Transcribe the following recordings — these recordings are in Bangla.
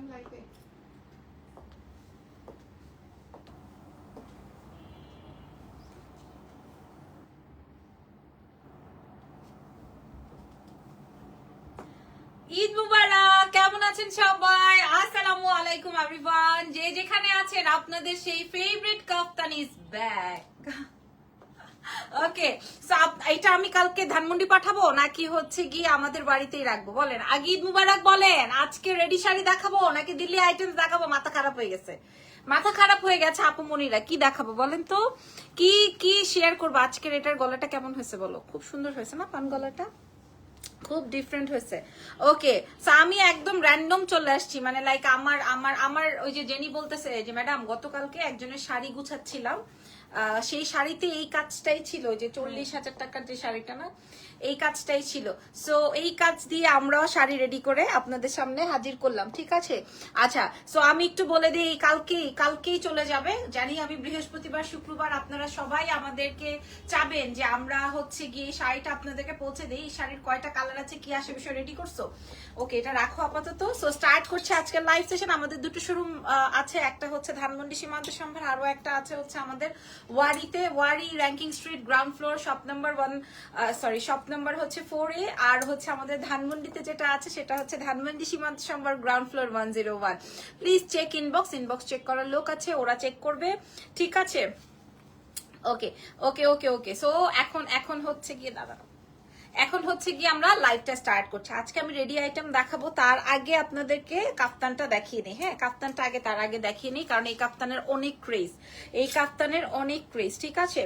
ঈদ মুবারক, কেমন আছেন সবাই? আসসালামু আলাইকুম এভরিওয়ান। যে যেখানে আছেন আপনাদের সেই favourite kaftan is back. Okay, so এটা আমি কালকে ধানমন্ডি পাঠাবো নাকি হচ্ছে গিয়ে আমাদের বাড়িতেই রাখবো বলেন? আগে ঈদ মুবারক বলেন। আজকে রেডি শাড়ি দেখাবো নাকি দিল্লি আইটেমস দেখাবো? মাথা খারাপ হয়ে গেছে, মাথা খারাপ হয়ে গেছে আপু মনিরা। কি দেখাবো বলেন তো? কি কি শেয়ার করবো আজকের? এটার গলাটা কেমন হয়েছে বলো? খুব সুন্দর হয়েছে না পান গলাটা? খুব ডিফারেন্ট হয়েছে। ওকে, সো আমি একদম র্যান্ডম চলে আসছি, মানে লাইক আমার আমার আমার ওই যে জেনি বলতেছে যে ম্যাডাম গতকালকে একজনের শাড়ি গুছাচ্ছিলাম, সেই শাড়িতে এই কাজটাই ছিল, যে 40,000 টাকার যে শাড়িটা না, এই কাজটাই ছিল। সো এই কাজ দিয়ে আমরাও শাড়ি রেডি করে আপনাদের সামনে হাজির করলাম, ঠিক আছে? আচ্ছা, সো আমি একটু বলে দিই, কালকেই চলে যাবে। জানি আমি বৃহস্পতিবার শুক্রবার আপনারা সবাই আমাদেরকে চাবেন যে আমরা হচ্ছে গিয়ে শাড়িটা আপনাদেরকে পৌঁছে দিই। এই শাড়ির কয়টা কালার আছে, কি আসে, বিষয় রেডি করছো? ওকে, এটা রাখো আপাতত। সো স্টার্ট করছে আজকের লাইভ সেশন। আমাদের দুটো শোরুম আছে, একটা হচ্ছে ধানমন্ডি সীমান্ত সম্ভার, আরো একটা আছে হচ্ছে আমাদের ওয়ারিতে, Wari Rankin street ground floor, shop number 1, sorry shop number হচ্ছে 4A। আর হচ্ছে আমাদের ধানমন্ডিতে যেটা আছে সেটা হচ্ছে Dhanmondi Shimanto Shombhar ground floor 101। Please check inbox, inbox check করার লোক আছে, ওরা চেক করবে, ঠিক আছে? ওকে ওকে ওকে ওকে। সো এখন হচ্ছে গিয়ে এখন হচ্ছে গিয়ে আমরা লাইভটা স্টার্ট করছি। আজকে আমি রেডি আইটেম দেখাবো, তার আগে আপনাদেরকে কাফতানটা দেখিয়ে নিই। হ্যাঁ, কাফতানটা আগে তার আগে দেখিয়ে নিই, কারণ এই কাফতানের অনেক ক্রেজ, এই কাফতানের অনেক ক্রেজ, ঠিক আছে?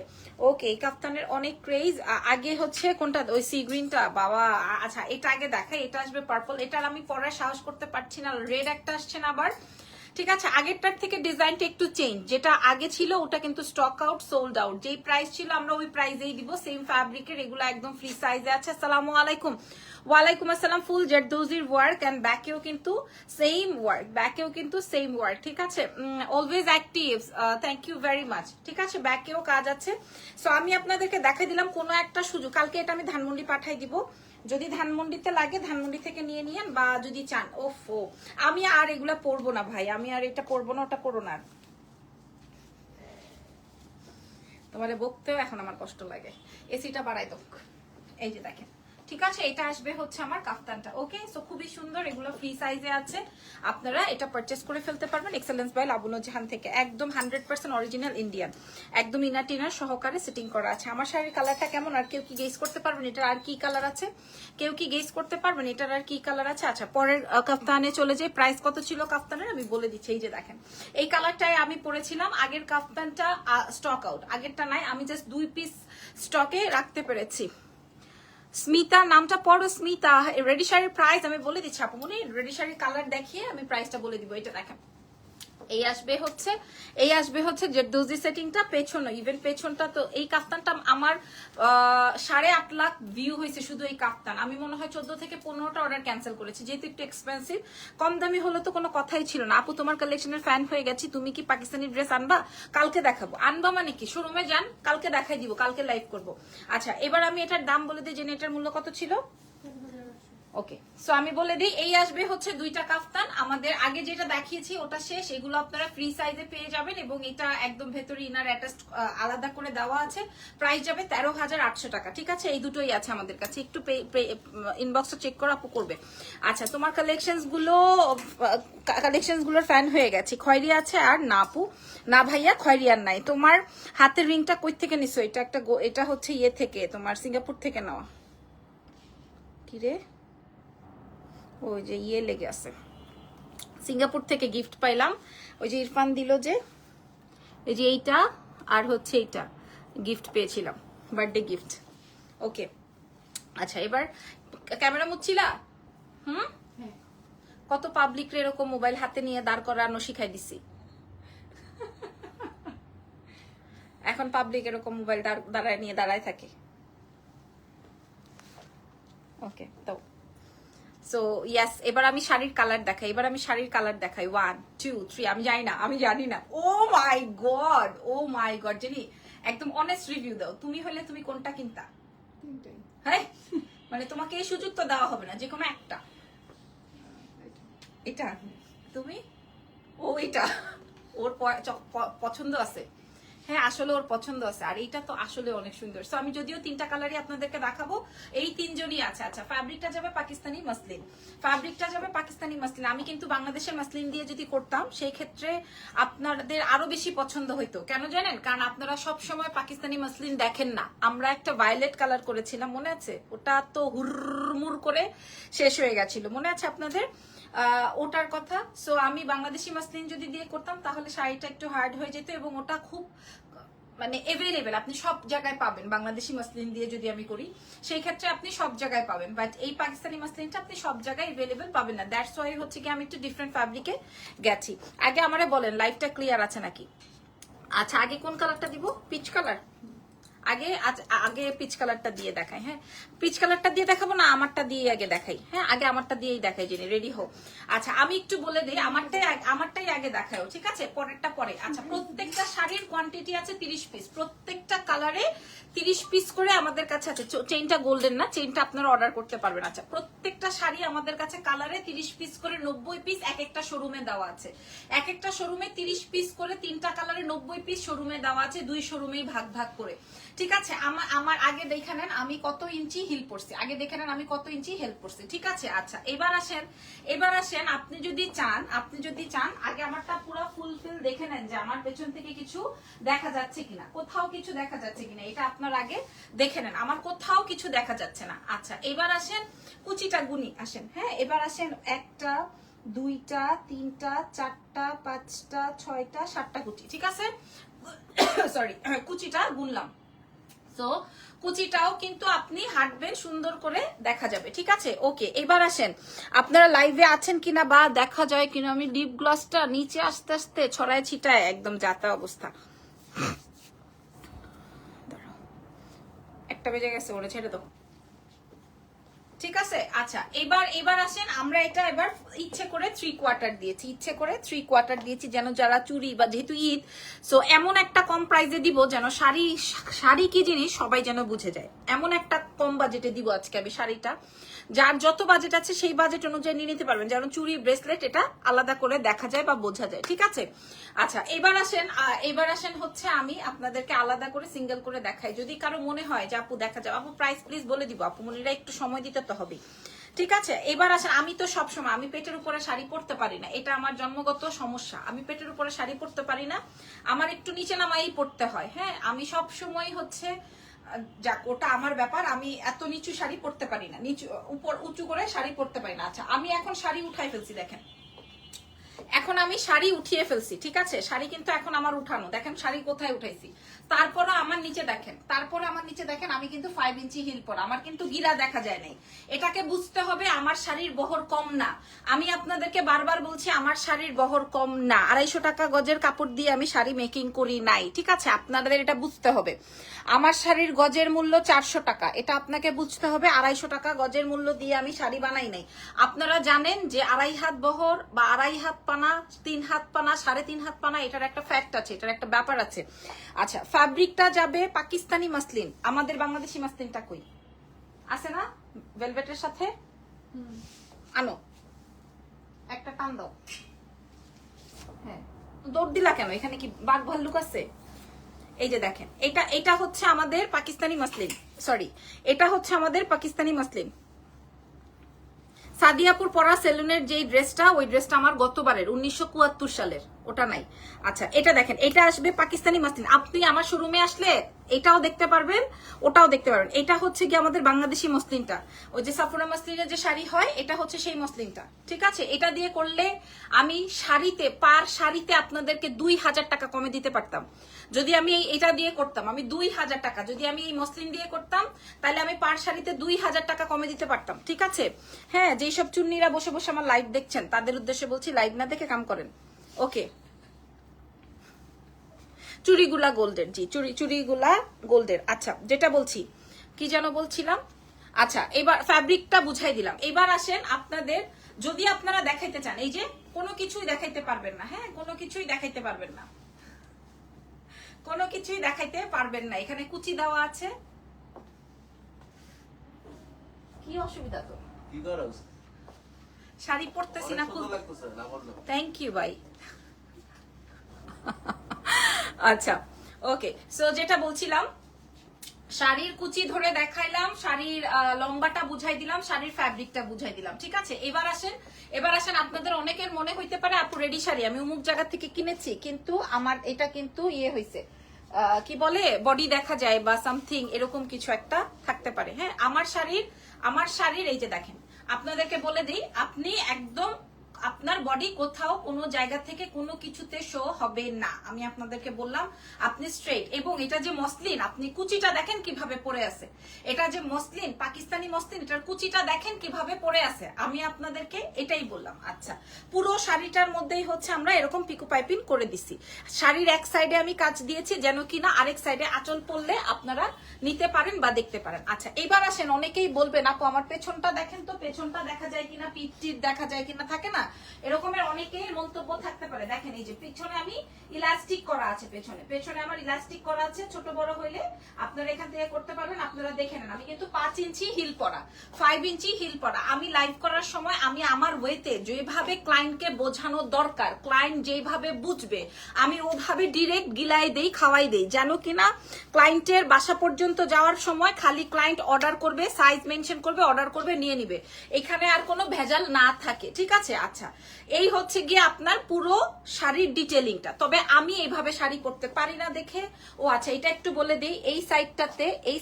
ওকে, এই কাফতানের অনেক ক্রেজ। আগে হচ্ছে কোনটা, ওই সি গ্রিনটা বাবা। আচ্ছা, এটা আগে দেখাই, এটা আসবে পার্পল। এটার আমি পরার সাহস করতে পারছি না, রেড একটা আসছে না আবার, ঠিক আছে? আগেরটার থেকে ডিজাইনটা একটু চেঞ্জ, যেটা আগে ছিল ওটা কিন্তু স্টক আউট, সোল্ড আউট। যেই প্রাইস ছিল আমরা ওই প্রাইসেই দিব, সেম ফ্যাব্রিকের, এগুলো একদম ফ্রি সাইজে আছে। আসসালামু আলাইকুম। ওয়ালাইকুম আসসালাম। ফুল জেরদৌজির ওয়ার্ক, এন্ড ব্যাকেও কিন্তু সেম ওয়ার্ক, ব্যাকেও কিন্তু সেম ওয়ার্ক, ঠিক আছে? Always active, thank you very much, ঠিক আছে? ব্যাকেও কাজ আছে। সো আমি আপনাদেরকে দেখাই দিলাম কোনো একটা সুযোগ। কালকে এটা আমি ধানমন্ডি পাঠাই দিব, যদি ধানমন্ডিতে লাগে ধানমন্ডি থেকে নিয়ে নিয়েন, বা যদি চান। ওফো, আমি আর এগুলা পরবো না ভাই, আমি আর এটা পরবো না, ওটা পরো না। তোমার বকতেও এখন আমার কষ্ট লাগে, এসিটা বাড়াই দোক। এই যে দেখেন, ঠিক আছে? এটা আসবে হচ্ছে আমার কাফতানটা। ওকে, সো খুবই সুন্দর, এগুলো ফ্রি সাইজে আছে, আপনারা এটা পারচেস করে ফেলতে পারবেন এক্সেলেন্স বাই লাবণ্য জাহান থেকে। একদম 100% অরিজিনাল ইন্ডিয়ান, একদম ইনার টিনার সহকারে সেটিং করা আছে। আমার শাড়ির কালারটা কেমন আর কেউ কি গেস করতে পারবেন এটার আর কি কালার আছে? কেউ কি গেস করতে পারবেন এটার আর কি কালার আছে? আচ্ছা, পরের কাফতানে চলে যাই। প্রাইস কত ছিল কাফতানের আমি বলে দিচ্ছি। এই যে দেখেন, এই কালারটাই আমি পরেছিলাম। আগের কাফতানটা স্টক আউট, আগেরটা নাই, আমি জাস্ট 2 পিস স্টকে রাখতে পেরেছি। স্মিতা নামটা পড়ো, স্মিতা। রেডি শাড়ির প্রাইস আমি বলে দিচ্ছি আপুমনি, রেডি শাড়ির কালার দেখিয়ে আমি প্রাইসটা বলে দিব। এটা দেখেন, এই আসবে হচ্ছে জেরদৌজি সেটিংটা, পেছন ইভেন পেছনটা। তো এই কাফতানটা আমার 8.5 লাখ ভিউ হয়েছে শুধু এই কাফতান। আমি মনে হয় 14 থেকে 15টা অর্ডার ক্যান্সেল করেছি, যেহেতু একটু এক্সপেন্সিভ। কম দামি হলে তো কোনো কথাই ছিল না। আপু তোমার কালেকশনের ফ্যান হয়ে গেছি, তুমি কি পাকিস্তানি ড্রেস আনবা? কালকে দেখাবো। আনবা মানে কি, শোরুমে যান, কালকে দেখাই দিব, কালকে লাইভ করব। আচ্ছা, এবার আমি এটার দাম বলে দিই, যে এটার মূল্য কত ছিল। ওকে, সো আমি বলে দিই, এই আসবে হচ্ছে 2টা কাফতান। আমাদের আগে যেটা দেখিয়েছি ওটা শেষ, এগুলো আপনারা ফ্রি সাইজে পেয়ে যাবেন, এবং এটা একদম ভেতরে ইনার অ্যাটাচড আলাদা করে দেওয়া আছে। প্রাইস যাবে 13,800 টাকা, ঠিক আছে? এই দুটোই আছে আমাদের কাছে, একটু ইনবক্সটা চেক করা আপু করবে। আচ্ছা, তোমার কালেকশনসগুলোর ফ্যান হয়ে গেছে। খয়েরি আছে আর না আপু, না ভাইয়া, খয়েরি আর নাই। তোমার হাতের রিংটা কই থেকে নিছো? এটা হচ্ছে ইয়ে থেকে, তোমার সিঙ্গাপুর থেকে নেওয়া। কি রে, ওই যে ইয়ে লেগে আছে, সিঙ্গাপুর থেকে গিফট পাইলাম, ওই যে ইরফান দিল যে, এই যে এইটা আর হচ্ছে এইটা গিফট পেয়েছিলাম, বার্থডে গিফট। ওকে, আচ্ছা, এবার ক্যামেরা মুচ্ছিলা? কত পাবলিক এরকম মোবাইল হাতে নিয়ে দাঁড় করানো শিখাই দিছি। এখন পাবলিক এরকম মোবাইল দাঁড়ায় থাকে। ওকে, তো সো ইয়াস, এবার আমি শাড়ির কালার দেখাই, 1 2 3। আমি জানি না। ও মাই গড জেনি, একদম অনেস্ট রিভিউ দাও। তুমি হলে তুমি কোনটা কিনতা? হ্যাঁ, মানে তোমাকে এই সুযোগ তো দেওয়া হবে না, যে কোনো একটা। এটা তুমি ওইটা ওর পছন্দ আছে, হ্যাঁ আসলে ওর পছন্দ আছে। আর এইটা তো আসলে অনেক সুন্দর। সো আমি যদিও 3টা কালারই আপনাদেরকে দেখাবো, এই 3জনই আছে। আচ্ছা ফ্যাব্রিকটা যাবে পাকিস্তানি মাসলিন, ফ্যাব্রিকটা যাবে পাকিস্তানি মাসলিন। আমি কিন্তু বাংলাদেশের মাসলিন দিয়ে যদি করতাম সেই ক্ষেত্রে আপনাদের আরো বেশি পছন্দ হইতো। কেন জানেন? কারণ আপনারা সব সময় পাকিস্তানি মাসলিন দেখেন না। আমরা একটা ভায়োলেট কালার করেছিলাম, মনে আছে? ওটা তো হুরমুর করে শেষ হয়ে গেছিল, মনে আছে আপনাদের ওটার কথা? সো আমি বাংলাদেশি মাসলিন যদি দিয়ে করতাম তাহলে শাড়িটা একটু হার্ড হয়ে যেত, এবং ওটা খুব মানে এভেলেবেল, আপনি সব জায়গায় পাবেন। বাংলাদেশি মাসলিন দিয়ে যদি আমি করি সেই ক্ষেত্রে আপনি সব জায়গায় পাবেন, বাট এই পাকিস্তানি মাসলিনটা আপনি সব জায়গায় এভেলেবেল পাবেন না। দ্যাটস ওয়াই হচ্ছে কি আমি একটু ডিফারেন্ট ফ্যাব্রিকে গেছি। আগে আমারে বলেন লাইফটা ক্লিয়ার আছে নাকি? আচ্ছা আগে কোন কালারটা দিব? পিচ কালার আগে, আগে পিচ কালারটা দিয়ে দেখাই। হ্যাঁ পিচ কালারটা দিয়ে দেখাবো না, আমারটা দিয়ে আগে দেখাই। হ্যাঁ আগে আমারটা দিয়েই দেখাই, জেনে রেডি হো। আচ্ছা আমি একটু বলে দিই, আমারটাই আগে দেখাও, ঠিক আছে? পরেরটা পরে। আচ্ছা প্রত্যেকটা শাড়ির কোয়ান্টিটি আছে 30 পিস, প্রত্যেকটা কালারে 30 পিস করে আমাদের কাছে আছে। চেইনটা গোল্ডেন না, চেইনটা আপনারা অর্ডার করতে পারবেন। আচ্ছা প্রত্যেকটা শাড়ি আমাদের কাছে কালারে 30 পিস করে 90 পিস এক একটা শোরুমে দেওয়া আছে। এক একটা শোরুমে 30 পিস করে, 3টা কালারে 90 পিস শোরুমে দেওয়া আছে, 2 শোরুমেই ভাগ ভাগ করে, ঠিক আছে? আমার আগে দেখে নেন আমি কত ইঞ্চি হিল পরছি, আগে দেখে নেন আমি কত ইঞ্চি হেল্প করছি, ঠিক আছে? আচ্ছা এবার আসেন আপনি যদি চান আগে আমারটা পুরো ফুলফিল দেখে নেন যে আমার পেছন থেকে কিছু দেখা যাচ্ছে কিনা, কোথাও কিছু দেখা যাচ্ছে কিনা, এটা আপনার আগে দেখে নেন। আমার কোথাও কিছু দেখা যাচ্ছে না। আচ্ছা এবার আসেন কুচিটা গুনি, আসেন। হ্যাঁ এবার আসেন 1টা 2টা 3টা 4টা 5টা 6টা 7টা কুচি, ঠিক আছে? সরি কুচিটা গুনলাম। তো কুচিটাও কিন্তু আপনি হাঁটবেন, সুন্দর করে দেখা যাবে, ঠিক আছে? ওকে এবার আসেন আপনারা লাইভে আছেন কিনা বা দেখা যায় কিনা। আমি লিপ গ্লসটা নিচে আস্তে আস্তে ছড়ায় ছিটায় একদম যাতা অবস্থা। একটা বেজে গেছে, ওরে ছেড়ে দাও, ঠিক আছে? আচ্ছা এবার আসেন আমরা এটা এবার ইচ্ছে করে 3/4 দিয়েছি, ইচ্ছে করে 3/4 দিয়েছি যেন যারা চুরি বা যেহেতু ঈদ, সো এমন একটা কম প্রাইসে দিব যেন শাড়ি কি জিনিস সবাই যেন বুঝে যায়। এমন একটা কম বাজেটে দিব আজকে আমি শাড়িটা, যার যত বাজেট আছে সেই বাজেট অনুযায়ী নিয়ে নিতে পারবেন, যেন চুরি ব্রেসলেট এটা আলাদা করে দেখা যায় বা বোঝা যায়, ঠিক আছে? আচ্ছা এবার আসেন হচ্ছে আমি আপনাদেরকে আলাদা করে সিঙ্গেল করে দেখাই, যদি কারো মনে হয় যে আপু দেখা যাবে। আপু প্রাইস প্লিজ বলে দিব, আপু মনিরা একটু সময় দিতে তো হবে, ঠিক আছে? এবার আসেন আমি তো সবসময় আমি পেটের উপরে শাড়ি পরতে পারি না, এটা আমার জন্মগত সমস্যা। আমি পেটের উপরে শাড়ি পরতে পারি না, আমার একটু নিচে নামাই পড়তে হয়। হ্যাঁ আমি সব সময় হচ্ছে যাক ওটা আমার ব্যাপার, আমি এত নিচু শাড়ি পরতে পারি না, নিচু উপর উঁচু করে শাড়ি পরতে পারি না। আচ্ছা আমি এখন শাড়ি উঠাই ফেলছি, দেখেন এখন আমি শাড়ি উঠিয়ে ফেলছি, ঠিক আছে? শাড়ি কিন্তু এখন আমার উঠানো, দেখেন শাড়ি কোথায় উঠাইছি। তারপরে আমার নিচে দেখেন আমি কিন্তু 5 ইঞ্চি হিল পরা, আমার কিন্তু গিরা দেখা যায় নাই। এটাকে বুঝতে হবে আমার শাড়ির বহর কম না। আমি আপনাদেরকে বারবার বলছি আমার শাড়ির বহর কম না। 250 টাকা গজের কাপড় দিয়ে আমি শাড়ি মেকিং করি নাই, ঠিক আছে? আপনাদের এটা বুঝতে হবে। আমার শাড়ির গজের মূল্য 400 টাকা, এটা আপনাকে বুঝতে হবে। 250 টাকা গজের মূল্য দিয়ে আমি শাড়ি বানাই নাই। আপনারা জানেন যে 2.5 হাত বহর বা 2.5 হাত পানা, 3 হাত পানা, 3.5 হাত পানা, এটার একটা ফ্যাক্ট আছে, এটার একটা ব্যাপার আছে। আচ্ছা ফ্যাব্রিকটা যাবে পাকিস্তানি মাসলিন। আমাদের বাংলাদেশি মাসলিনটা কই আছে না ভেলভেটের সাথে? আনো একটা টান দাও। হ্যাঁ দৌড় দিলা কেন? এখানে কি বাঘ ভাল্লুক আছে? এই যে দেখেন এটা হচ্ছে আমাদের পাকিস্তানি মাসলিন, সরি এটা হচ্ছে আমাদের পাকিস্তানি মাসলিন। সাদিয়াপুর পরা সেলুনের যে ড্রেসটা, ওই ড্রেসটা আমার গতবারের 1974 সালের, ওটা নাই। আচ্ছা এটা দেখেন, এটা আসবে পাকিস্তানি মাসলিন। আপনি আমার শোরুমে আসলে এটাও দেখতে পারবেন, ওটাও দেখতে পারবেন। এটা হচ্ছে কি আমাদের বাংলাদেশি মসলিনটা, ওই যে সাফরা মসলিনের যে শাড়ি হয়, এটা হচ্ছে সেই মসলিনটা, ঠিক আছে? এটা দিয়ে করলে আমি পার শাড়িতে আপনাদেরকে 2000 টাকা কমে দিতে পারতাম। যদি আমি এটা দিয়ে করতাম, আমি 2000 টাকা, যদি আমি এই মসলিন দিয়ে করতাম তাহলে আমি পার শাড়িতে 2000 টাকা কমে দিতে পারতাম, ঠিক আছে? হ্যাঁ যেসব চুন্নিরা বসে বসে আমার লাইভ দেখছেন তাদের উদ্দেশ্যে বলছি, লাইভ না দেখে কাম করেন, ওকে? চুড়িগুলা গোল্ডের, জি চুড়িগুলা গোল্ডের। আচ্ছা যেটা বলছি, কি যেন বলছিলাম? আচ্ছা এবার ফ্যাব্রিকটা বুঝাই দিলাম। এবার আসেন আপনাদের, যদি আপনারা দেখাইতে চান, এই যে কোনো কিছুই দেখাইতে পারবেন না। হ্যাঁ কোনো কিছুই দেখাইতে পারবেন না, কোনো কিছুই দেখাইতে পারবেন না। এখানে কুচি দেওয়া আছে, কি অসুবিধা? তো শাড়ি পরতেছি না, থ্যাংক ইউ ভাই। আচ্ছা ওকে, সো যেটা বলছিলাম, শাড়ির কুচি ধরে দেখাইলাম, শাড়ির লম্বাটা বুঝাই দিলাম, শাড়ির ফ্যাব্রিকটা বুঝাই দিলাম, ঠিক আছে। এবার আসেন আপনাদের অনেকের মনে হইতে পারে আপু রেডি শাড়ি আমি অমুক জায়গা থেকে কিনেছি, কিন্তু আমার এটা কিন্তু ইয়ে হয়েছে, কি বলে বডি দেখা যায় বা সামথিং এরকম কিছু একটা থাকতে পারে। হ্যাঁ, আমার শাড়ির এই যে দেখেন, আপনাদেরকে বলে দিই, আপনি একদম আপনার বডি কোথাও কোনো জায়গা থেকে কোনো কিছুতে শো হবে না, আমি আপনাদেরকে বললাম, আপনি স্ট্রেট। এবং এটা যে মসলিন, আপনি কুচিটা দেখেন কিভাবে পরে আছে, এটা যে মসলিন, পাকিস্তানি মসলিন, এটার কুচিটা দেখেন কিভাবে পরে আছে, আমি আপনাদেরকে এটাই বললাম। আচ্ছা, পুরো শাড়িটার মধ্যেই হচ্ছে আমরা এরকম পিকো পাইপিং করে দিছি। শাড়ির এক সাইডে আমি কাজ দিয়েছি যেন কিনা আরেক সাইডে আঁচল পরলে আপনারা নিতে পারেন বা দেখতে পারেন। আচ্ছা, এবার আসেন, অনেকেই বলবেন আপু আমার পেছনটা দেখেন তো, পেছনটা দেখা যায় কিনা, পিঠ দেখা যায় কিনা, থাকে না এরকমের অনেকেই মন্তব্য থাকতে পারে। দেখেন এই যে পিছনে আমি ইলাস্টিক করা আছে, পেছনে আমার ইলাস্টিক করা আছে, ছোট বড় হইলে আপনারা এখান থেকে করতে পারবেন। আপনারা দেখে নেন, আমি কিন্তু 5 ইঞ্চি হিল পরা, 5 ইঞ্চি হিল পরা। আমি লাইভ করার সময় আমি আমার ওয়েতে যেভাবে ক্লায়েন্টকে বোঝানো দরকার, ক্লায়েন্ট যেভাবে বুঝবে, আমি ওভাবে ডিরেক্ট গিলাই দেই, খাওয়াই দেই, যেন কিনা ক্লায়েন্টের বাসা পর্যন্ত যাওয়ার সময় খালি ক্লায়েন্ট অর্ডার করবে, সাইজ মেনশন করবে, অর্ডার করবে, নিয়ে নিবে, এখানে আর কোনো ভেজাল না থাকে, ঠিক আছে। আচ্ছা, এই হচ্ছে গিয়ে আপনার পুরো শাড়ির ডিটেলিংটা। তবে আমি এইভাবে শাড়ি পরতে পারি না দেখে, ও আচ্ছা এটা একটু বলে দিই, এই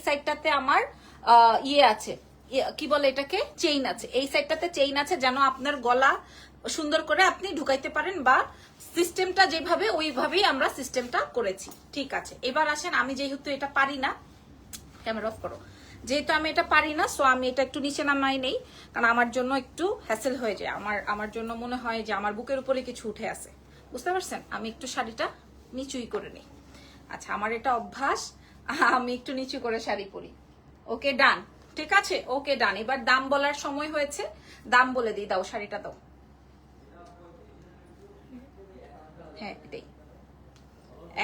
সাইডটাতে আমার ইয়ে আছে, কি বলে এটাকে, চেইন আছে, এই সাইডটাতে চেইন আছে, যেন আপনার গলা সুন্দর করে আপনি ঢুকাইতে পারেন, বা সিস্টেমটা যেভাবে ওইভাবেই আমরা সিস্টেমটা করেছি, ঠিক আছে। এবার আসেন, আমি যেহেতু এটা পারি না, ক্যামেরা অফ করো, যেহেতু আমি এটা পারি না, সো আমি এটা একটু নিচে নামাই নেই, কারণ আমার জন্য একটু হ্যাসেল হয়ে যায়, আমার জন্য মনে হয় যে আমার বুকের উপরে কিছু উঠে আছে, বুঝতে পারছেন, আমি একটু শাড়িটা নিচুই করে নিই। আচ্ছা, আমার এটা অভ্যাস, আমি একটু নিচু করে শাড়ি পরি। ওকে ডান, ঠিক আছে, ওকে ডান। এবার দাম বলার সময় হয়েছে, দাম বলে দিই, দাও শাড়িটা দাও। হ্যাঁ এটাই,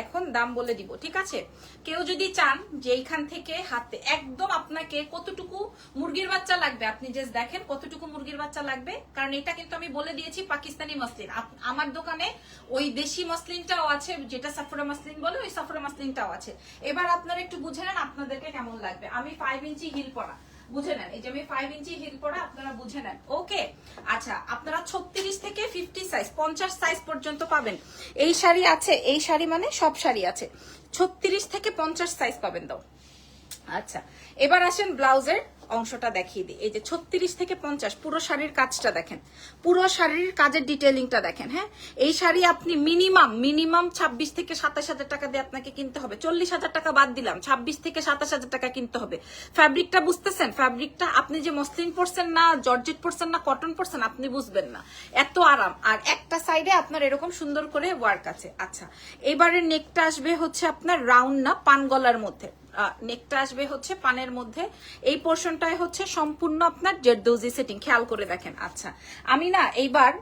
এখন দাম বলে দিব, ঠিক আছে। কেউ যদি চান যে এইখান থেকে হাতে একদম আপনাকে কতটুকু মুরগির বাচ্চা লাগবে, আপনি জাস্ট দেখেন কতটুকু মুরগির বাচ্চা লাগবে, কারণ এটা কিন্তু আমি বলে দিয়েছি পাকিস্তানি মসলিন। আমার দোকানে ওই দেশি মসলিনটাও আছে, যেটা সাফরা মসলিন বলে, ওই সাফরা মসলিনটাও আছে। এবার আপনারা একটু বুঝে নেন আপনাদেরকে কেমন লাগবে। আমি 5 ইঞ্চি হিল পরা, বুঝে নেন, এই যে আমি 5 ইঞ্চি হিল পরা, আপনারা বুঝে নেন। ওকে, আচ্ছা, আপনারা 36 থেকে 50 সাইজ, 50 সাইজ পর্যন্ত পাবেন। এই শাড়ি আছে, এই শাড়ি মানে সব শাড়ি আছে, 36 থেকে 50 সাইজ পাবেন। দাও। আচ্ছা, এবার আসেন ব্লাউজের অংশটা দেখিয়ে দিই। এই যে 36 থেকে 50, পুরো শাড়ির কাজটা দেখেন, পুরো শাড়ির কাজের ডিটেইলিংটা দেখেন। হ্যাঁ, এই শাড়ি আপনি মিনিমাম 26 থেকে 27 হাজার টাকা দিয়ে আপনাকে কিনতে হবে, 40 হাজার টাকা বাদ দিলাম, 26 থেকে 27 হাজার টাকা কিনতে হবে। ফ্যাব্রিকটা বুঝতেছেন, ফ্যাব্রিকটা আপনি যে মসলিন পরছেন না, জর্জেট পরছেন না, কটন পরছেন, আপনি বুঝবেন না, এত আরাম। আর একটা সাইডে আপনার এরকম সুন্দর করে ওয়ার্ক আছে। আচ্ছা, এবারে নেকটা আসবে হচ্ছে আপনার রাউন্ড না, পান গলার মধ্যে, নেকটা আসবে হচ্ছে পানের মধ্যে, এই পোর্শনটাই হচ্ছে সম্পূর্ণ আপনার জেরদৌজি সেটিং, খেয়াল করে দেখেন। আচ্ছা, আমি না এইবার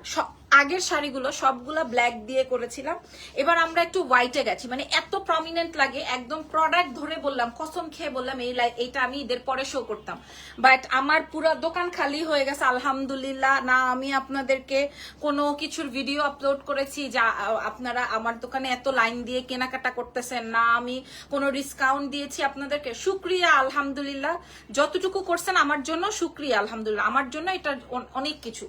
আগের শাড়িগুলো সবগুলা ব্ল্যাক দিয়ে করেছিলাম, এবার আমরা একটু হোয়াইটে গেছি, মানে এত প্রমিনেন্ট লাগে, একদম প্রোডাক্ট ধরে বললাম, কসম খেয়ে বললাম, এইটা আমি ঈদের পরে শো করতাম, বাট আমার পুরো দোকান খালি হয়ে গেছে আলহামদুলিল্লাহ। না আমি আপনাদেরকে কোনো কিছুর ভিডিও আপলোড করেছি যা আপনারা আমার দোকানে এত লাইন দিয়ে কেনাকাটা করতেছেন, না আমি কোনো ডিসকাউন্ট দিয়েছি আপনাদেরকে, শুক্রিয়া আলহামদুলিল্লাহ, যতটুকু করছেন আমার জন্য শুক্রিয়া আলহামদুলিল্লাহ, আমার জন্য এটা অনেক কিছু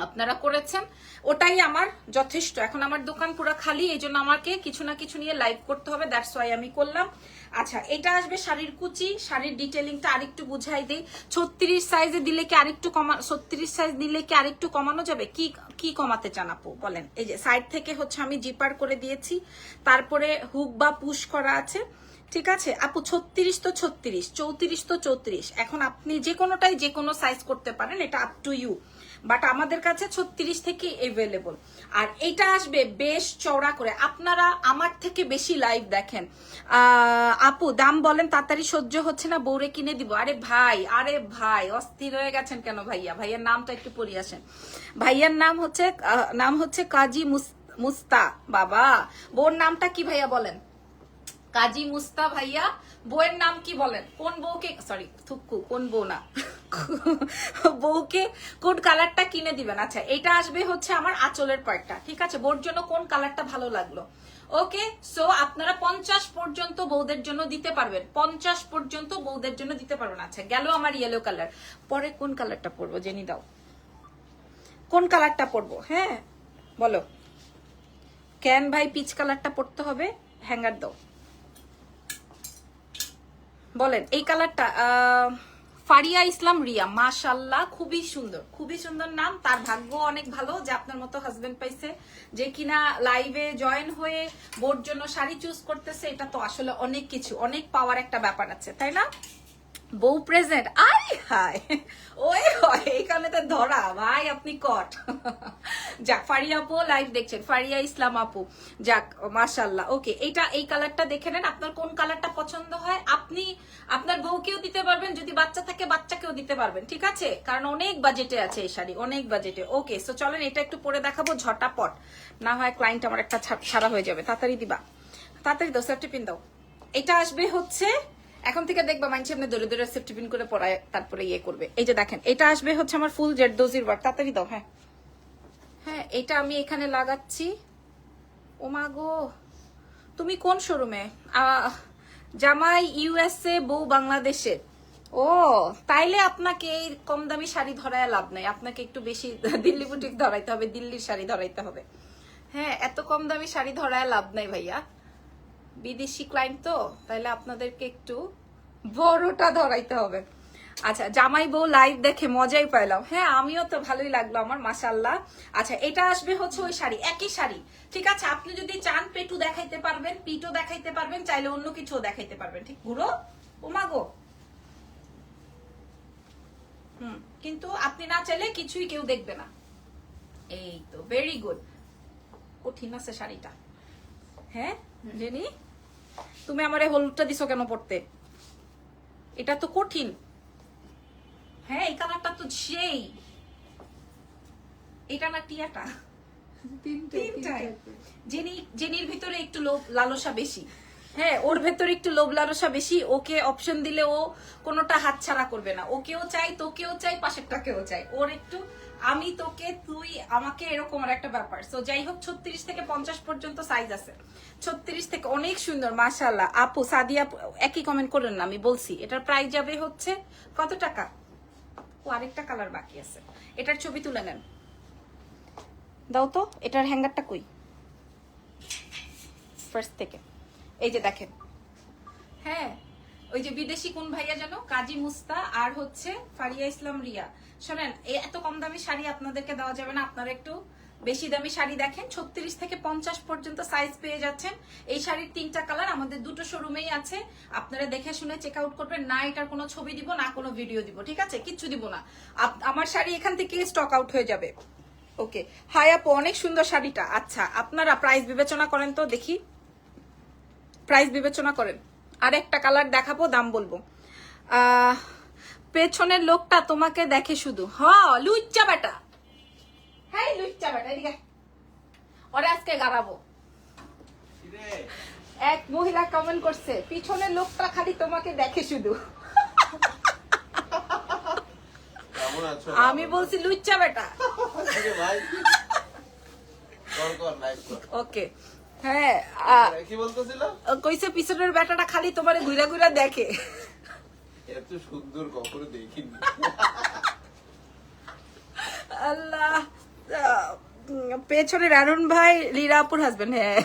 আপনারা করেছেন, ওটাই আমার যথেষ্ট। এখন আমার দোকান পুরো খালি, এই জন্য আমাকে কিছু না কিছু নিয়ে লাইভ করতে হবে, দ্যাটস ওয়াই আমি করলাম। আচ্ছা, এটা আসবে শাড়ির কুচি, শাড়ির ডিটেলিংটা আরেকটু বুঝাই দেই। 36 সাইজে দিলে কি আরেকটু 36 সাইজ দিলে কি আরেকটু কমানো যাবে? কি কমাতে চান আপু বলেন? এই যে সাইড থেকে হচ্ছে আমি জিপার করে দিয়েছি, তারপরে হুক বা পুশ করা আছে, ঠিক আছে আপু। 36 তো 36, 34 তো 34, এখন আপনি যে কোনোটাই যে কোনো সাইজ করতে পারেন, এটা আপ টু ইউ, বাট আমাদের কাছে 36 থেকে এভেলেবল। আর এটা আসবে বেশ চওড়া করে, আপনারা আমার থেকে বেশি লাইভ দেখেন। আপু দাম বলেন, তাড়াতাড়ি সহ্য হচ্ছে না, বউরে কিনে দিব। আরে ভাই অস্থির হয়ে গেছেন কেন ভাইয়া? ভাইয়ার নামটা একটু পড়ি আসেন। ভাইয়ার নাম হচ্ছে কাজী মুস্তা। বাবা, বউর নামটা কি ভাইয়া বলেন? কাজী মুস্তা ভাইয়া, বউয়ের নাম কি বলেন? কোন বউকে, সরি থুক্কু, কোন বউ না, বউকে কোন কালারটা কিনে দিবেন। আচ্ছা এটা আসবে হচ্ছে আমার আঁচলের পার্টটা, ঠিক আছে? বোর জন্য কোন কালারটা ভালো লাগলো? ওকে, সো আপনারা 50 পর্যন্ত বউদের জন্য দিতে পারবেন, 50 পর্যন্ত বউদের জন্য দিতে পারবেন। আচ্ছা গেল আমার ইয়েলো কালার, পরে কোন কালারটা পরবো জেনি দাও, কোন কালারটা পরবো? হ্যাঁ বলো, কেন ভাই পিচ কালারটা পরতে হবে? হ্যাঙ্গার দাও, বলেন এই কালারটা। ফারিয়া ইসলাম রিয়া, মাশাল্লাহ খুবই সুন্দর, খুবই সুন্দর নাম। তার ভাগ্য অনেক ভালো যে আপনার মতো হাজবেন্ড পাইছে, যে কিনা লাইভে জয়েন হয়ে বোর জন্য শাড়ি চুজ করতেছে। এটা তো আসলে অনেক কিছু, অনেক পাওয়ার একটা ব্যাপার আছে, তাই না? বউ প্রেজেন্ট, আই হাই ওই হয় এখানে তো ধরা ভাই, আপনি কট। যাক ফারিয়া আপু লাইভ দেখছেন, ফারিয়া ইসলাম আপু, যাক মাশাল্লাহ। ওকে, এটা এই কালারটা দেখে নেন, আপনার কোন কালারটা পছন্দ হয়। আপনি আপনার বউকেও দিতে পারবেন, যদি বাচ্চা থাকে বাচ্চাকেও দিতে পারবেন, ঠিক আছে? কারণ অনেক বাজেটে আছে এই শাড়ি, অনেক বাজেটে। ওকে, সো চলেন এটা একটু পরে দেখাবো ঝটাপট, না হয় ক্লায়েন্ট আমার একটা ছাড়া হয়ে যাবে। তাড়াতাড়ি দিবা, তাড়াতাড়ি দাও, সেফটি পিন দাও। এটা আসবে হচ্ছে, এখন থেকে দেখবা মাইনছি আপনি দূরে দূরে সেফটি পিন করে পড়ায় তারপরে ইয়ে করবে। এই যে দেখেন এটা আসবে হচ্ছে আমার ফুল জেরদোজির ওয়ার্ক, তাড়াতাড়ি দাও। হ্যাঁ হ্যাঁ, এটা আমি এখানে লাগাচ্ছি। ও মা গো, তুমি কোন শোরুমে? জামাই ইউএসএ, বউ বাংলাদেশে। ও তাইলে আপনাকে এই কম দামি শাড়ি ধরায় লাভ নাই, আপনাকে একটু বেশি দিল্লি বুটিক ধরাইতে হবে, দিল্লির শাড়ি ধরাইতে হবে। হ্যাঁ, এত কম দামি শাড়ি ধরায় লাভ নাই ভাইয়া, বিদেশি ক্লায়েন্ট তো, তাইলে আপনাদেরকে একটু বড়টা ধরাইতে হবে। আচ্ছা জামাই বউ লাইভ দেখে মজাই পাইলাম। হ্যাঁ আমিও তো, ভালোই লাগলো আমার, মাশাআল্লাহ। আচ্ছা এটা আসবে হচ্ছে ওই শাড়ি, একই শাড়ি, ঠিক আছে? আপনি যদি চান পেটু দেখাইতে পারবেন, পিঠও দেখাইতে পারবেন, চাইলে অন্য কিছুও দেখাইতে পারবেন, ঠিক? ঘুরো ওমাগো। কিন্তু আপনি না চাইলে কিছুই কেউ দেখবে না। এই তো ভেরি গুড। কঠিন আছে শাড়িটা। হ্যাঁ জেনি, তুমি আমারে হলুদটা দিছো কেন পড়তে? এটা তো কঠিন। হ্যাঁ এই কালারটা তো সেই, এটা না টিয়াটা, তিনটাই। জেনির ভিতরে একটু লোভ লালসা বেশি। হ্যাঁ ওর ভেতরে একটু লোভ লালসা বেশি। ওকে অপশন দিলে ও কোনোটা হাতছাড়া করবে না, ওকেও চাই, তোকেও চাই, পাশেরটাকেও চাই। ওর একটু আমি তোকে, তুই আমাকে, এরকম আর একটা ব্যাপার। সো যাই হোক 36 থেকে 50 পর্যন্ত সাইজ আছে। 36 থেকে, অনেক সুন্দর মাশাআল্লাহ। আপু সাদিয়া একই কমেন্ট করেন না, আমি বলছি এটার প্রাইস যাবে হচ্ছে কত টাকা। ও আরেকটা কালার বাকি আছে, এটার ছবি তুলে নেন, দাও তো। এটার হ্যাঙ্গারটা কই? ফার্স্ট থেকে এই যে দেখেন। হ্যাঁ ওই যে বিদেশি কোন ভাইয়া যেন, কাজী মুস্তা আর হচ্ছে ফারিয়া ইসলাম রিয়া। শোনেন এত কম দামি শাড়ি আপনাদেরকে দেওয়া যাবে না, আপনারা একটু বেশি দামি শাড়ি দেখেন। 36 থেকে 50 পর্যন্ত সাইজ পেয়ে যাচ্ছেন। এই শাড়ির 3টা কালার আমাদের দুটো শোরুমেই আছে, আপনারা দেখে শুনে চেক আউট করবেন। না এটার কোনো ছবি দিব, না কোনো ভিডিও দিব, ঠিক আছে? কিচ্ছু দিব না। আমার শাড়ি এখান থেকে স্টক আউট হয়ে যাবে। ওকে হাই আপু, অনেক সুন্দর শাড়িটা। আচ্ছা আপনারা প্রাইস বিবেচনা করেন তো, দেখি প্রাইস বিবেচনা করেন। আর একটা কালার দেখাবো, দাম বলবো। পেছনের লোকটা তোমাকে দেখে শুধু। হ্যাঁ লুচ্চা বেটা, হ্যাঁ লুচ্চা বেটা, এদিকে ওরা আজকে গাড়াবো। এক মহিলা কমেন্ট করছে, পিছনের লোকটা খালি তোমাকে দেখে শুধু। আমি বলছি লুচ্চা বেটা। ওকে হ্যাঁ, কি বলতেছিল? কইছে পিছনের বেটাটা খালি তোমারে ঘুরা ঘুরা দেখে। এত সুন্দর কখনো দেখিনি। আল্লাহ, পেছনের অরুণ ভাই লীরাপুর হাজবেন্ড। হ্যাঁ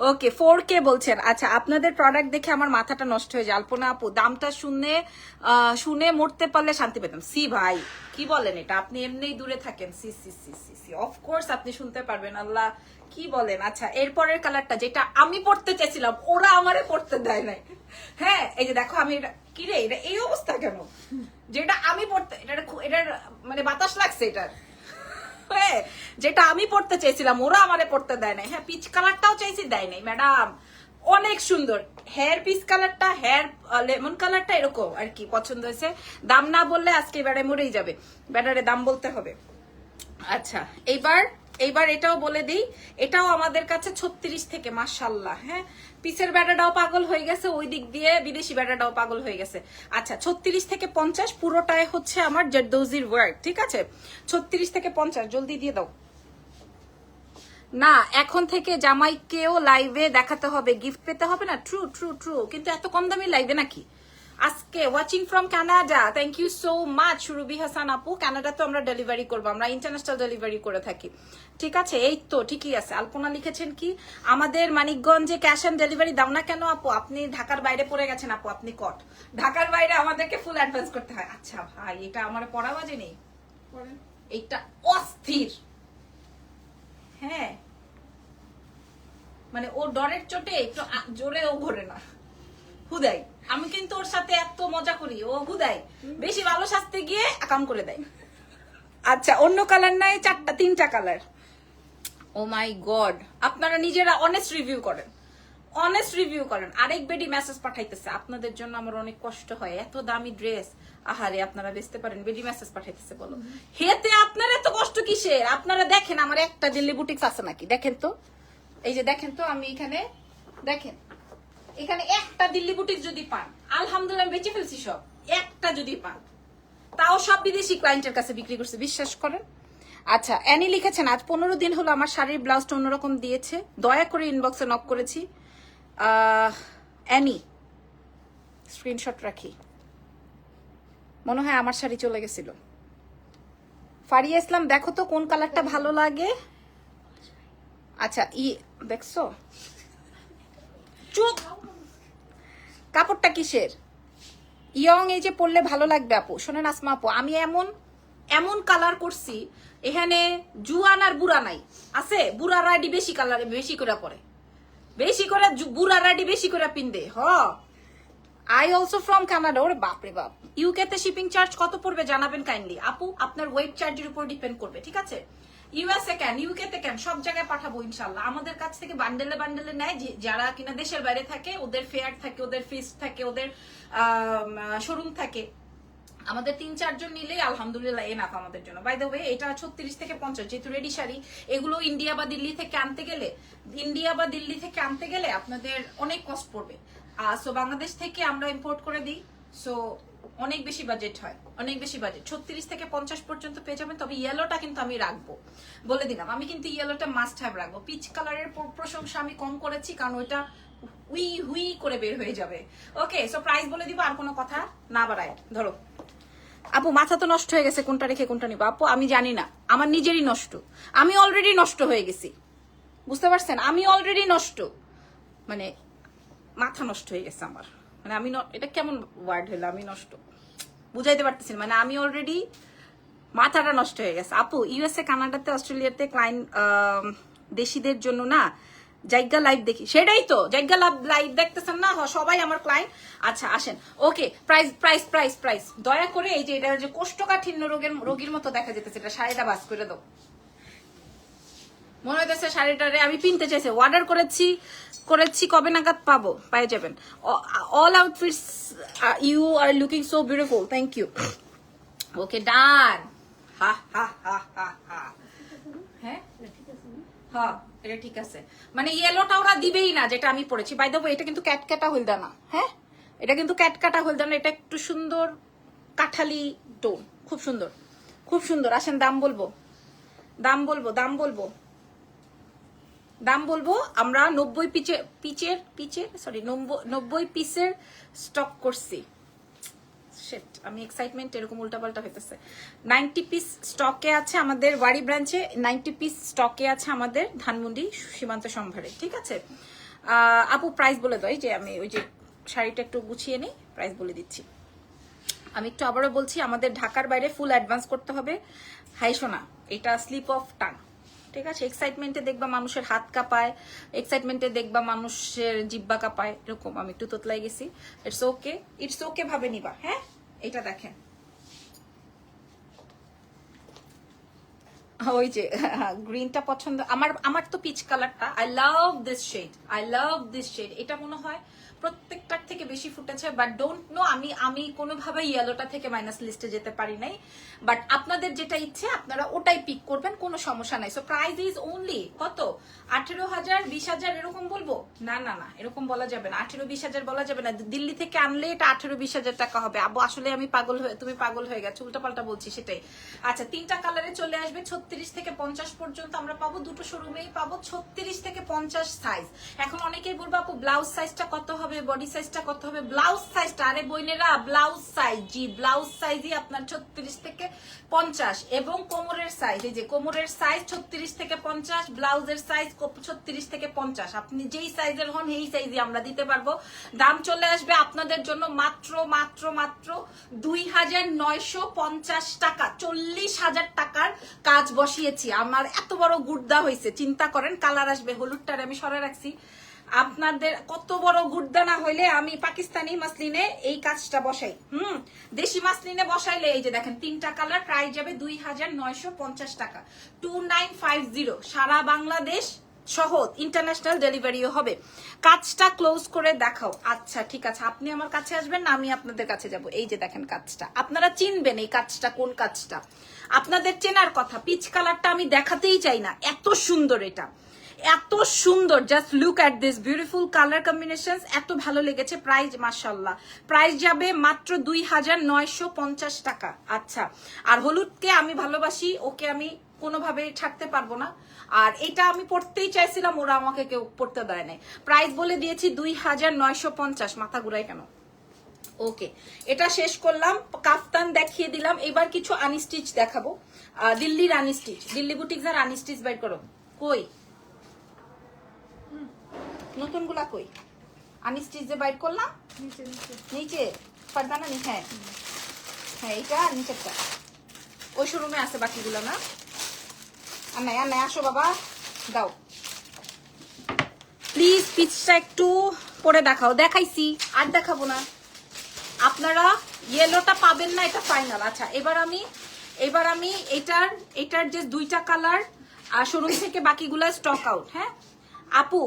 ওকে 4K বলছেন। আচ্ছা আপনাদের প্রোডাক্ট দেখে আমার মাথাটা নষ্ট হয়ে যায়। আলপনা আপু দামটা শুনে মরতে পারলে শান্তি পেতাম। সি ভাই কি বলেন এটা, আপনি এমনিই দূরে থাকেন। সি সি সি সি সি অফকোর্স আপনি শুনতে পারবেন। আল্লাহ কি বলেন। আচ্ছা এরপরের কালারটা যেটা আমি পড়তে চাইছিলাম, ওরা আমারে পড়তে দেয় নাই। হ্যাঁ এই যে দেখো, আমি কি রে এটা এই অবস্থা কেন? যেটা আমি পড়তে, এটার মানে বাতাস লাগছে এটার। যেটা আমি পড়তে চাইছিলাম ওরা আমারে পড়তে দেয় নাই। হ্যাঁ পিচ কালারটাও চাইছি, দেয় নাই ম্যাডাম। অনেক সুন্দর হেয়ার পিচ কালারটা, হেয়ার লেমন কালারটা এরকম আর কি পছন্দ হয়েছে। দাম না বললে আজকে বেড়ায় মরেই যাবে, বেড়ারে দাম বলতে হবে। আচ্ছা, এইবার এইবার এটাও বলে দিই, এটাও আমাদের কাছে 36 থেকে, মাশাআল্লাহ। হ্যাঁ, পিসের ব্যাটাটাও পাগল হয়ে গেছে, ওই দিক দিয়ে বিদেশি ব্যাটাটাও পাগল হয়ে গেছে। আচ্ছা, 36 থেকে 50 পুরোটাই হচ্ছে আমার জারদৌজির ওয়ার্ক, ঠিক আছে? 36 থেকে 50 জলদি দিয়ে দাও। না, এখন থেকে জামাইকেও লাইভে দেখাতে হবে, গিফট পেতে হবে না। ট্রু ট্রু ট্রু, কিন্তু এত কম দামি লাইভে নাকি? আজকে watching from Canada, thank you so much Ruby Hasan আপু। কানাডা তো আমরা ডেলিভারি করবো, আমরা ইন্টারন্যাশনাল ডেলিভারি করে থাকি, ঠিক আছে? এই তো ঠিকই আছে। আলপনা লিখেছেন কি, আমাদের মানিকগঞ্জে ক্যাশ অন ডেলিভারি দাও না কেন আপু? আপনি ঢাকার বাইরে পড়ে গেছেন আপু, আপনি কট। ঢাকার বাইরে আমাদেরকে ফুল অ্যাডভান্স করতে হয়। আচ্ছা ভাই, এটা আমার পড়া বাজে নেই, এইটা অস্থির। হ্যাঁ, মানে ও ডরের চোটে একটু জোরে ও ঘোরে না, হুদাই। আমি কিন্তু ওর সাথে এত মজা করি, ও হুদাই বেশি ভালো সাজতে গিয়ে কাম করে দেয়। আচ্ছা, অন্য কালার নাই, 3টা কালার। ও মাই গড, আপনারা নিজেরা অনেস্ট রিভিউ করেন, অনেস্ট রিভিউ করেন। আরেক বেডি মেসেজ পাঠাইতেছে, আপনাদের জন্য আমার অনেক কষ্ট হয়, এত দামি ড্রেস আহারে আপনারা বেচতে পারেন, বেডি মেসেজ পাঠাইতেছে। বলো হেতে আপনার এত কষ্ট কিসের? আপনারা দেখেন আমার একটা দিল্লি বুটিক্স আছে নাকি, দেখেন তো। এই যে দেখেন তো, আমি এখানে দেখেন, এখানে একটা দিল্লি বুটিক্স যদি পান, আলহামদুলিল্লাহ আমি বেঁচে ফেলছি সব। একটা যদি পান, তাও সব বিদেশি ক্লায়েন্টের কাছে বিক্রি করছে, বিশ্বাস করেন। আচ্ছা, অ্যানি লিখেছেন আজ 15 দিন হলো আমার শাড়ির ব্লাউজটা অন্যরকম দিয়েছে, দয়া করে ইনবক্সে নক করেছি। অ্যানি, স্ক্রিনশট রাখি, মনে হয় আমার শাড়ি চলে গেছিল। ফারিয়া ইসলাম, দেখো তো কোন কালারটা ভালো লাগে। আচ্ছা, দেখছো, চুপ, কাপড়টা কিসের? ইয়ং এই যে পরলে ভালো লাগবে আপু। শোনেন আসমা আপু, আমি এমন এমন কালার করছি, এখানে জুয়ান আর বুড়া নাই, আছে বুড়ারা এডি বেশি কালারে বেশি করে পরে, বেশি করে বুড়ারা এডি বেশি করে পিনবে। I also from Canada. ওরে বাপরে বাপ। ইউকে তে শিপিং চার্জ কত পড়বে জানাবেন কাইন্ডলি আপু, আপনার ওয়েট চার্জের উপর ডিপেন্ড করবে, ঠিক আছে? ইউএসএ কেন, ইউকে তে কেন, সব জায়গায় পাঠাবো ইনশাল্লাহ। আমাদের কাছ থেকে বান্ডেলে বান্ডেলে নেয়, যারা কিনা দেশের বাইরে থাকে, ওদের ফেয়ার থাকে, ওদের ফিস্ট থাকে, ওদের শোরুম থাকে। আমাদের 3-4 জন নিলেই আলহামদুলিল্লাহ এনাফ আমাদের জন্য। বাই দ্য ওয়ে, এটা 36 থেকে 50, যেহেতু রেডি শাড়ি, এগুলো ইন্ডিয়া বা দিল্লি থেকে আনতে গেলে আপনাদের অনেক কস্ট পড়বে। সো বাংলাদেশ থেকে আমরা ইম্পোর্ট করে দিই, সো অনেক বেশি বাজেট হয়, অনেক বেশি বাজেট। 36 থেকে 50 পর্যন্ত পেয়ে যাবেন। তবে ইয়েলোটা কিন্তু আমি রাখবো, বলে দিলাম, আমি কিন্তু ইয়েলোটা মাস্ট হ্যাভ রাখবো। পিচ কালারের প্রশংসা আমি কম করেছি, কারণ ওইটা হুই হুই করে বের হয়ে যাবে। ওকে, সো প্রাইস বলে দিব, আর কোনো কথা না বাড়ায়। ধরো আপু, মাথা তো নষ্ট হয়ে গেছে, কোনটা রেখে কোনটা নিবো। আপু আমি জানি না, আমার নিজেরই নষ্ট, আমি অলরেডি নষ্ট হয়ে গেছি, বুঝতে পারছেন? আমি অলরেডি নষ্ট, মানে মাথা নষ্ট হয়ে গেছে আমার, মানে আমি এটা কেমন ওয়ার্ড হলো, আমি নষ্ট বুঝাইতে পারতেছি, মানে আমি অলরেডি মাথাটা নষ্ট হয়ে গেছে। আপু ইউএসএ, কানাডাতে, অস্ট্রেলিয়াতে ক্লায়েন্ট দেশিদের জন্য না জায়গা লাইভ দেখি, সেটাই তো জায়গা লাইভ দেখতেছেন না, সবাই আমার ক্লায়েন্ট। আচ্ছা আসেন, ওকে, প্রাইস প্রাইস প্রাইস প্রাইস দয়া করে, এই যে এটা যে কোষ্ঠকাঠিন্য রোগীর মতো দেখা যেতেছে, এটা শাড়িটা বাস করে দাও। মনে হইতেছে শাড়িটারে আমি পিনতে চাইছি, অর্ডার করেছি কবে নাগাদ পাবো? পেয়ে যাবেন। All outfits you are looking so beautiful, thank you. Okay done. হা হা হা হা হা। হ্যাঁ হ্যাঁ, এটা ঠিক আছে। মানে ইয়েলোটা ওরা দিবেই না, যেটা আমি পরেছি। বাই দ্য ওয়ে, এটা কিন্তু ক্যাটকাটা হলদানা। হ্যাঁ, এটা কিন্তু ক্যাটকাটা হলদানা, এটা একটু সুন্দর কাঠালি টোন, খুব সুন্দর, খুব সুন্দর। আসেন, দাম বলবো, দাম বলবো, দাম বলবো, দাম বলবো। আমরা 90 পিসের স্টক করছি। আমি এক্সাইটমেন্ট এরকম উল্টাপাল্টা হইতেছে। 90 পিস স্টকে আছে আমাদের ওয়ারি ব্রাঞ্চে, 90 পিস স্টকে আছে আমাদের ধানমন্ডি সীমান্ত সম্ভারে, ঠিক আছে? আপু প্রাইস বলে দাও, যে আমি ওই যে শাড়িটা একটু গুছিয়ে নিই, প্রাইস বলে দিচ্ছি। আমি একটু আবারও বলছি, আমাদের ঢাকার বাইরে ফুল অ্যাডভান্স করতে হবে। হাই সোনা, এটা স্লিপ অফ টাং, ঠিক আছে? এক্সাইটমেন্টে দেখবা মানুষের হাত কাঁপায়, এক্সাইটমেন্টে দেখবা মানুষের জিব্বা কাঁপায়, এরকম আমি একটু তোতলাই গেছি। ইটস ওকে ভাবে নিবা। হ্যাঁ, এটা দেখেন, ওই যে গ্রিনটা পছন্দ আমার তো পিচ কালারটা। আই লাভ দিস শেড, এটা মনে হয় প্রত্যেকটার থেকে বেশি ফুটেছে, বাট ডোন্ট নো আমি কোনোভাবে ইয়েলোটা থেকে মাইনাস লিস্টে যেতে পারি নাই। বাট আপনাদের যেটা ইচ্ছে আপনারা ওটাই পিক করবেন, কোনো সমস্যা নাই। সো প্রাইস ইজ অনলি কত, 18,000 20,000 এরকম বলবো? না না না, এরকম বলা যাবে না, 18-20,000 বলা যাবে না। দিল্লি থেকে আনলে এটা 18-20,000 টাকা হবে। আবু আসলে আমি তুমি পাগল হয়ে গেছো, উল্টাপাল্টা বলছি সেটাই। আচ্ছা, 3টা কালারে চলে আসবে, 36 থেকে 50 পর্যন্ত আমরা পাবো, দুটো শোরুমেই পাবো 36 থেকে 50 সাইজ। এখন অনেকেই বলবো আপু ব্লাউজ সাইজটা কত হবে, বডি সাইজটা কত হবে? ব্লাউজ সাইজটা, আরে বইনেরা ব্লাউজ সাইজ, জি ব্লাউজ সাইজই আপনার 36 থেকে 50, এবং কোমরের সাইজ, এই যে কোমরের সাইজ 36 থেকে 50, ব্লাউজের সাইজ 36 থেকে 50। আপনি যেই সাইজের হন এই সাইজই আমরা দিতে পারবো। দাম চলে আসবে আপনাদের জন্য মাত্র মাত্র মাত্র 2,950 টাকা। 40,000 টাকার কাজ বসিয়েছি, আমার এত বড় গুর্দা হয়েছে, চিন্তা করেন। কালার আসবে, হলুদটার আমি সরে রাখছি। আপনাদের কত বড় গুর্দা না হইলে আমি পাকিস্তানি মাসলিনে এই কাজটা বসাই, দেশি মাসলিনে বসাইলে এই যে দেখেন 3টা কালার, প্রাইস যাবে 2,950 টাকা, 2950, সারা বাংলাদেশ সহ ইন্টারন্যাশনাল ডেলিভারিও হবে। কাজটা ক্লোজ করে দেখাও। আচ্ছা ঠিক আছে, আপনি আমার কাছে আসবেন না আমি আপনাদের কাছে যাব। এই যে দেখেন কাজটা, আপনারা চিনবেন এই কাজটা কোন কাজটা, আপনাদের চেনার কথা। পিচ কালারটা আমি দেখাতেই চাই না, এত সুন্দর, এটা এত সুন্দর। Just look at this beautiful colour combination, এত ভালো লেগেছে। প্রাইস মাশাআল্লাহ, প্রাইস যাবে মাত্র 2,950 টাকা। আচ্ছা, আর হলুদকে আমি ভালোবাসি, ওকে আমি কোনোভাবে ছাড়তে পারবো না। আর এটা আমি পড়তেই চাইছিলাম, ওরা আমাকে কেউ পড়তে দেয় নাই। প্রাইস বলে দিয়েছি 2,950, মাথা ঘুরাই কেন? ওকে, এটা শেষ করলাম, কাফতান দেখিয়ে দিলাম। এবার কিছু আনস্টিচ দেখাবো, দিল্লির আনস্টিচ, দিল্লি বুটিক্স আর আনস্টিচ বাইর করো। কই নতুন গুলা কই? আনস্টিচ যে বাইর করলাম নিচে পারদানা নি, হ্যাঁ হ্যাঁ এইটা নিচেরটা ওই শোরুমে আছে, বাকিগুলো না। আর নাই আর নাই, আসো বাবা দাও প্লিজ। পিচটা একটু পরে দেখাও, দেখাইছি আর দেখাবো না। আপনারা ইয়েলোটা পাবেন না, এটা ফাইনাল। আচ্ছা, এবার আমি এটার যে 2টা কালার শোরুম থেকে বাকিগুলা স্টক আউট। হ্যাঁ আপু,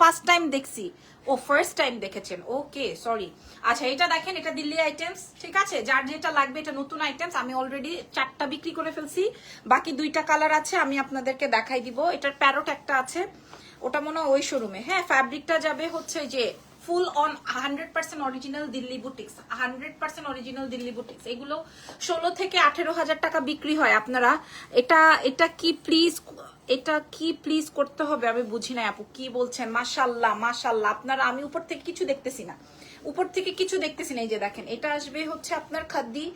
ফার্স্ট টাইম দেখছি। ও ফার্স্ট টাইম দেখেছেন, ওকে সরি। আচ্ছা, এটা দেখেন, এটা দিল্লি আইটেমস, ঠিক আছে। যার যেটা লাগবে, এটা নতুন আইটেমস, আমি অলরেডি 4টা বিক্রি করে ফেলছি, বাকি 2টা কালার আছে, আমি আপনাদেরকে দেখাই দিব। এটার প্যারোট একটা আছে, ওটা মনে হয় ওই শোরুমে। হ্যাঁ, ফ্যাব্রিকটা যাবে হচ্ছে যে full on 100% original Delhi boutiques, 100% original Delhi boutiques. এগুলো 16 থেকে 18,000 টাকা বিক্রি হয়। আপনারা এটা কি প্লিজ করতে হবে, আমি বুঝি না আপু কি বলছেন। মাশাআল্লাহ মাশাআল্লাহ, আপনারা, আমি উপর থেকে কিছু দেখতেছি না, এই যে দেখেন, এটা আসবে হচ্ছে আপনার খাদ্দি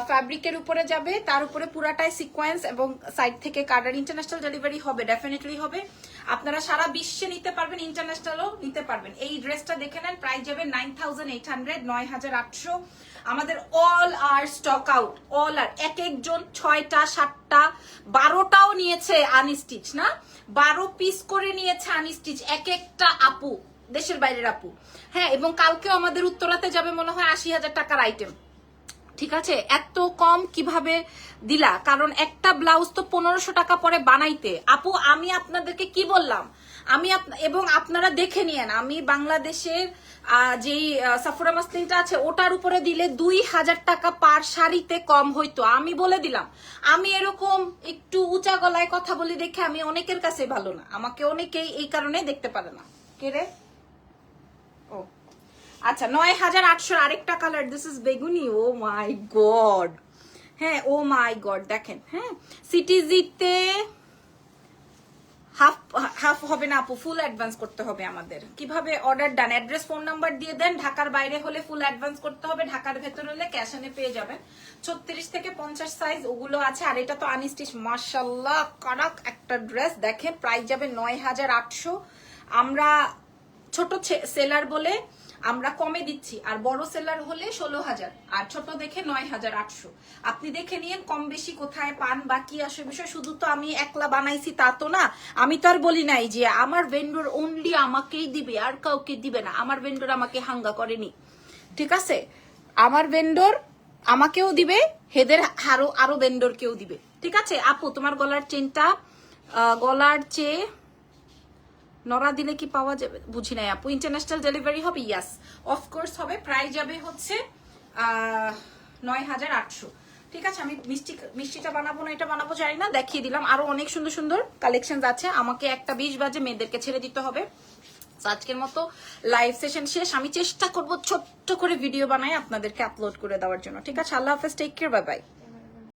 ফ্যাব্রিকের উপরে যাবে, তার উপরে পুরাটাই সিকোয়েন্স এবং সাইড থেকে কার্ডার। ইন্টারন্যাশনাল ডেলিভারি হবে, ডেফিনেটলি হবে। আপনারা সারা বিশ্বে নিতে পারবেন, ইন্টারন্যাশনালও নিতে পারবেন। এই ড্রেসটা দেখে নেন, প্রাইস যাবে 9,800, 9,800। আমাদের অল আর স্টক আউট, অল আর। এক একজন 6টা 7টা 12টাও নিয়েছে আনস্টিচ, না 12 পিস করে নিয়েছে আনস্টিচ এক একটা আপু, দেশের বাইরের আপু। হ্যাঁ, এবং কালকেও আমাদের উত্তরাতে যাবে মনে হয় 80,000 টাকার আইটেম। ঠিক আছে, এত কম কিভাবে দিলা? কারণ একটা ব্লাউজ তো 1500 টাকা পরে বানাইতে। আপু আমি আপনাদেরকে কি বললাম, এবং আপনারা দেখে নিয়েন, আমি বাংলাদেশের যেই সাফুরা মাসলিনটা আছে ওটার উপরে দিলে 2,000 টাকা পার শাড়িতে কম হইতো। আমি বলে দিলাম, আমি এরকম একটু উঁচা গলায় কথা বলি দেখে আমি অনেকের কাছে ভালো না, আমাকে অনেকেই এই কারণে দেখতে পারে না। কে রে? ও আচ্ছা, 9,800 আরেকটা কালার, দিস ইজ বেগুনি। ও মাই গড, হ্যাঁ ও মাই গড, দেখেন। হ্যাঁ, সিটিজিতে হাফ হবে না আপু, ফুল অ্যাডভান্স করতে হবে আমাদের। কিভাবে অর্ডার ডান? অ্যাড্রেস ফোন নাম্বার দিয়ে দেন। ঢাকার বাইরে হলে ফুল অ্যাডভান্স করতে হবে, ঢাকার ভেতর হলে ক্যাশ অনে পেয়ে যাবেন। 36 থেকে 50 সাইজ ওগুলো আছে। আর এটা তো আনস্টিচ, মাশাআল্লাহ কারাক একটা ড্রেস। দেখেন প্রাইস যাবে 9,800। আমরা ছোট সেলার বলে আমরা কমে দিচ্ছি, আর বড় সেলার হলে 16,000, আর ছোট দেখে 9,800। আপনি দেখে নিয়েন কম বেশি কোথায় পান বা কি আসে বিষয়। শুধু তো আমি একলা বানাইছি তা তো না, আমি তো আর বলি নাই যে আমার ভেন্ডর অনলি আমাকেই দিবে আর কাউকে দিবে না। আমার ভেন্ডর আমাকে হাঙ্গা করেনি, ঠিক আছে। আমার ভেন্ডর আমাকেও দিবে, হেদের আরো ভেন্ডরকেও দিবে, ঠিক আছে। আপু তোমার গলার চেনটা, গলার চেয়ে নড়া দিলে কি পাওয়া যাবে বুঝি নাই আপু। ইন্টারন্যাশনাল ডেলিভারি হবে? ইয়াস অফকোর্স হবে। প্রাইস যাবে হচ্ছে ৯,৮০০। ঠিক আছে, আমি মিষ্টিটা বানাবো না এটা বানাবো জানি না, দেখিয়ে দিলাম। আরো অনেক সুন্দর সুন্দর কালেকশন আছে। আমাকে 1:20 বাজে মেয়েদেরকে ছেড়ে দিতে হবে। আজকের মতো লাইভ সেশন শেষ। আমি চেষ্টা করব ছোট্ট করে ভিডিও বানাই আপনাদেরকে আপলোড করে দেওয়ার জন্য। ঠিক আছে, আল্লাহ হাফেজ, টেক কেয়ার, বাই বাই।